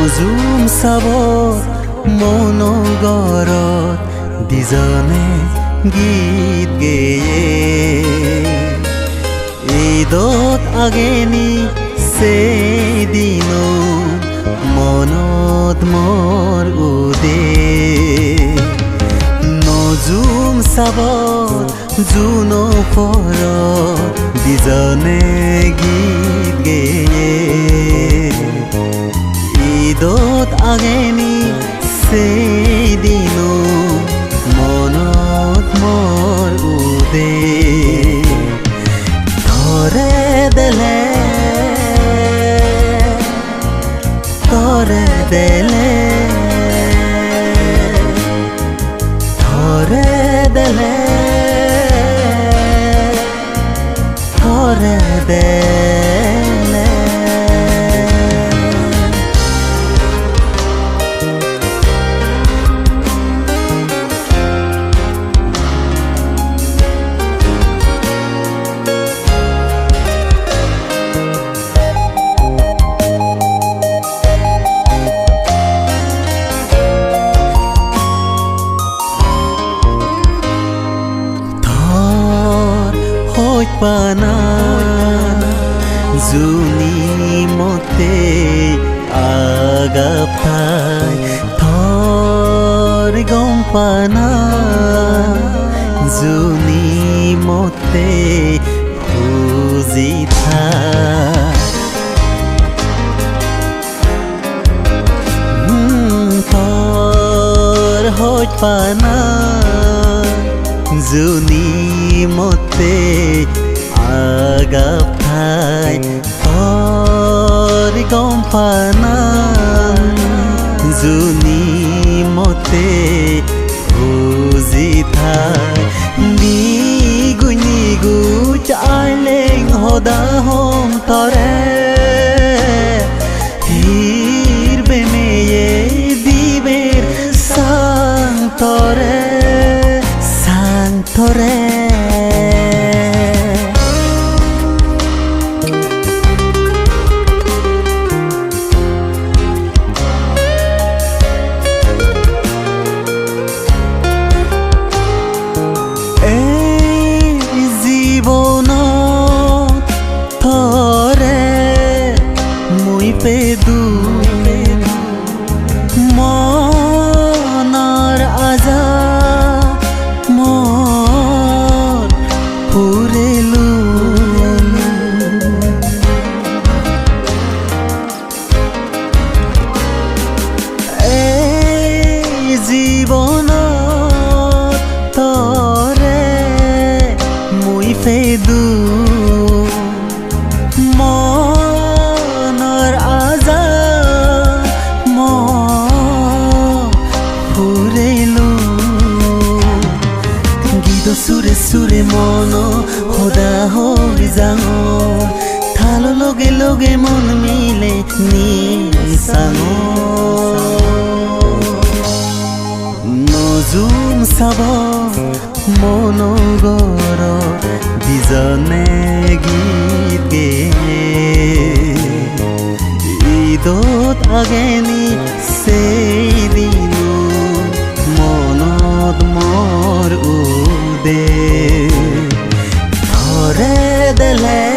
নজুম চাব মনোগৰত দিজনে গীত গেয়ে ঈদত আগেনি সেইদিনো মনত মোৰ উদে নজুম চাব জুন পৰত দিজনে গীত গেয়ে ঈদত আগেনি সেইদিনো মনত মোৰ উদে ধৰে দেলে ধৰে দেলে ধৰে দেলে ধৰে দেলে পানা জুনি মতে আগাপাই থর গম পানা জুনি মতে খুঁজি থর হইত পানা জুনি মতে আগাপাই থর গম পানা জুনি মতে খুঁজি নিগু নিগু চাইলেং হদা হম তরে হিরবে মেয়ে দিবের সান্তরে সান্তরে পেদু মনৰ আজা মন ফুৰিলো এই জীৱনত তৰে মই পেদু সুরে সুরে মন সদা হৈ যাওঁ থাল লগে লগে মন মিলে নিচাঙ নজুম চাব মনোগৰত দিজনে গীত গেয়ে ঈদত আগেনি সেইদিনো মনত মোৰ উদে ধৰে দেলে